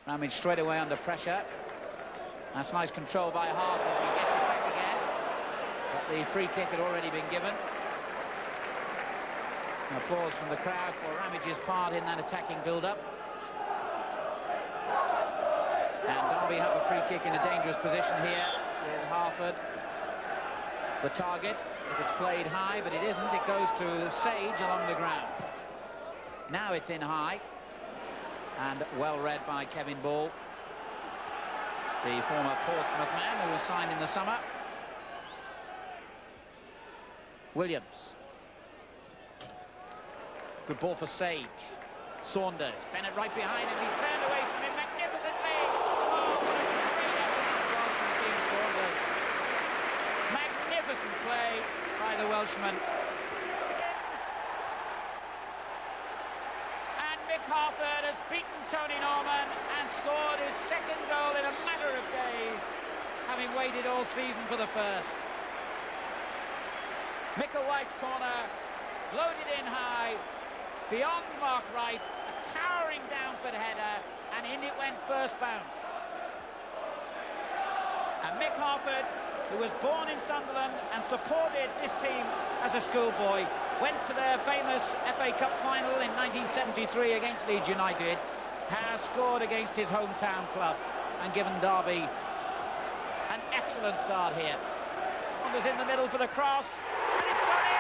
Ramage straight away under pressure. That's nice control by Harford. He gets it back again. But the free kick had already been given. An applause from the crowd for Ramage's part in that attacking build-up. And Derby have a free kick in a dangerous position here with Harford. The target, if it's played high, but it isn't, it goes to Sage along the ground. Now it's in high, and well read by Kevin Ball, the former Portsmouth man who was signed in the summer. Williams. Good ball for Sage. Saunders. Bennett right behind him. He turned away from him magnificently. Oh, what a great effort it was from Dean Saunders. Magnificent play by the Welshman. And Mick Harford has beaten Tony Norman and scored his second goal in a matter of days, having waited all season for the first. Micklewhite's corner, loaded in high, beyond Mark Wright, a towering downfoot header, and in it went first bounce. And Mick Harford, who was born in Sunderland and supported this team as a schoolboy, went to their famous FA Cup final in 1973 against Leeds United, has scored against his hometown club and given Derby an excellent start here. Was in the middle for the cross, and it's gone in!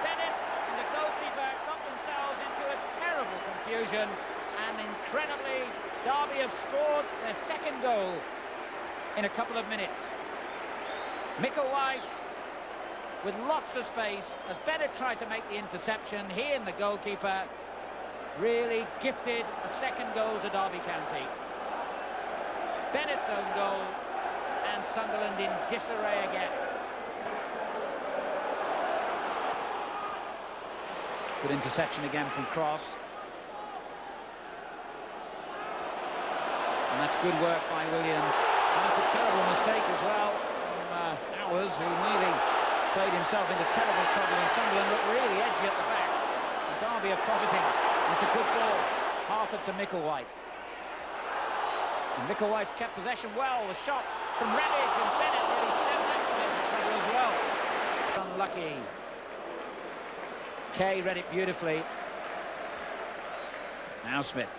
Bennett and the goalkeeper got themselves into a terrible confusion, and incredibly, Derby have scored their second goal in a couple of minutes. Micklewhite with lots of space as Bennett tried to make the interception. He and the goalkeeper really gifted a second goal to Derby County. Bennett's own goal, and Sunderland in disarray again. Good interception again from Cross. And that's good work by Williams. And that's a terrible mistake as well from Hours, who nearly played himself into terrible trouble, and Sunderland looked really edgy at the back. And Derby are profiting. It's a good ball. Harford to Micklewhite. And Micklewhite's kept possession well. The shot from Ramage, and Bennett really stepped back from into trouble as well. It's unlucky. Kay read it beautifully. Now Smith.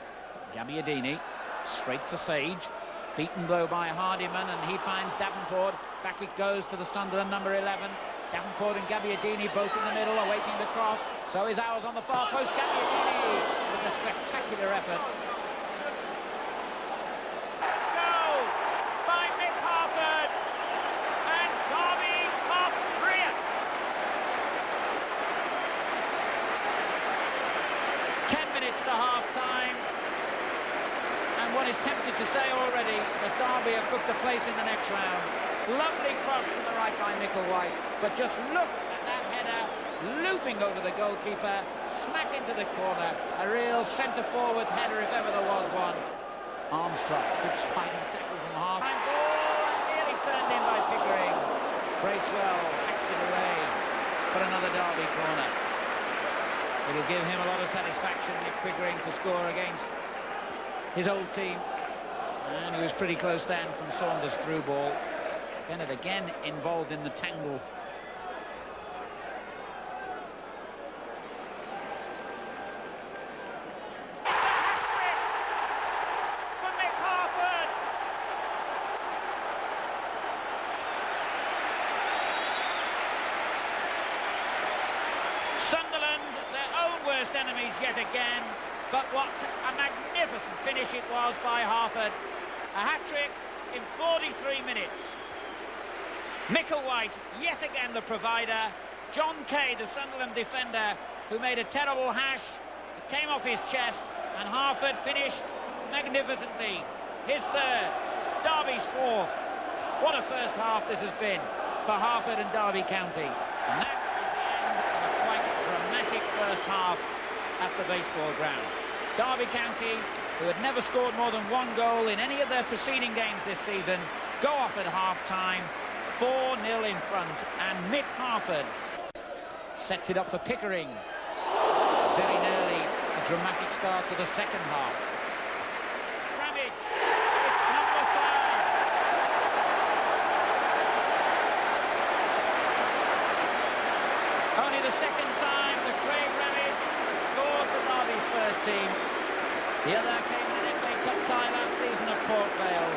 Gabbiadini. Straight to Sage. Beaten blow by Hardiman, and he finds Davenport. Back it goes to the Sunderland number 11. Davenport and Gabbiadini both in the middle, awaiting the cross. So is Hours on the far post. Gabbiadini with a spectacular effort. Goal by Mick Harford, and Derby are brilliant. 10 minutes to half-time. And one is tempted to say already that Derby have booked a place in the next round. Lovely cross from the right by Micklewhite, but just look at that header, looping over the goalkeeper, smack into the corner. A real centre-forwards header if ever there was one. Armstrong, good sliding tackle from half. Ball, nearly turned in by Pickering. Bracewell hacks it away for another Derby corner. It'll give him a lot of satisfaction, Nick Pickering, to score against his old team, and he was pretty close then from Saunders' through ball. Bennett again involved in the tangle. It's a hat-trick for Mick Harford. Sunderland, their own worst enemies yet again. But what a magnificent finish it was by Harford. A hat-trick in 43 minutes. Micklewhite, yet again the provider. John Kay, the Sunderland defender, who made a terrible hash. It came off his chest, and Harford finished magnificently. His third, Derby's fourth. What a first half this has been for Harford and Derby County. And that is the end of a quite dramatic first half at the baseball ground. Derby County, who had never scored more than one goal in any of their preceding games this season, go off at half-time, 4-0 in front, and Mick Harford sets it up for Pickering. Very nearly a dramatic start to the second half. Ramage, it's number 5. Only the second time that Craig Ramage scored for Derby's first team. The other came in an FA Cup tie last season at Port Vale.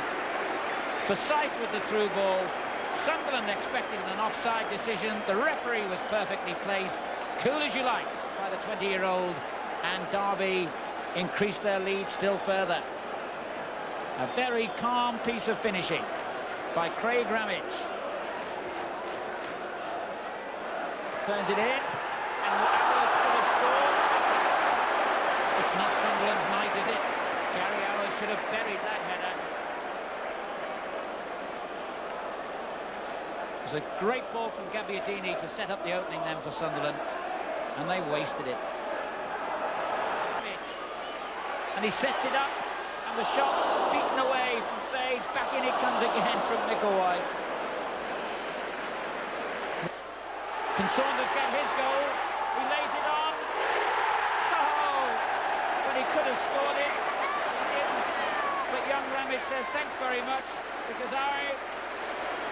Forsyth with the through ball. Sunderland expected an offside decision. The referee was perfectly placed. Cool as you like by the 20-year-old. And Derby increased their lead still further. A very calm piece of finishing by Craig Ramage. Turns it in, and Owers should have scored. It's not Sunderland's night, is it? Gary Owers should have buried that header. It was a great ball from Gabbiadini to set up the opening then for Sunderland, and they wasted it. And he sets it up, and the shot beaten away from Sage. Back in it comes again from Micklewhite. Can Saunders get his goal? He lays it on. Oh! When he could have scored it, he didn't. But young Ramage says, thanks very much, because I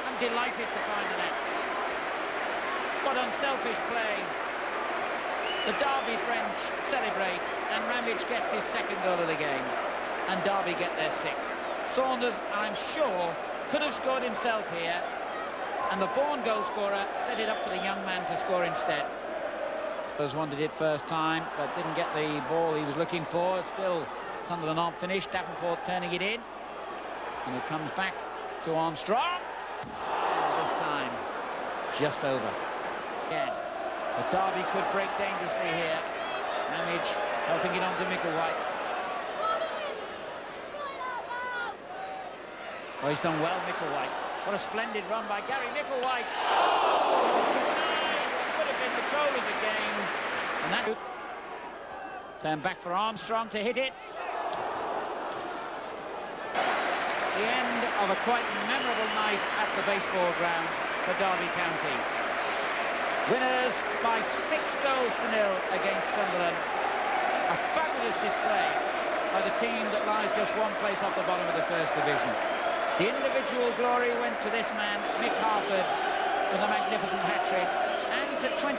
am delighted to find the net. What unselfish play. The Derby French celebrate, and Ramage gets his second goal of the game. And Derby get their 6th. Saunders, I'm sure, could have scored himself here. And the Vaughan goal scorer set it up for the young man to score instead. Others wanted it first time, but didn't get the ball he was looking for. Still, Sunderland aren't finished. Davenport turning it in. And it comes back to Armstrong. And this time, just over. Again. But Derby could break dangerously here. Ramage helping it on to Micklewhite. Oh, he's done well, Micklewhite. What a splendid run by Gary Micklewhite. Oh, could have been the goal of the game. And that turn back for Armstrong to hit it. The end of a quite memorable night at the baseball ground for Derby County. Winners by 6 goals to 0 against Sunderland. A fabulous display by the team that lies just one place off the bottom of the First Division. The individual glory went to this man, Mick Harford, with a magnificent hat-trick, and to 20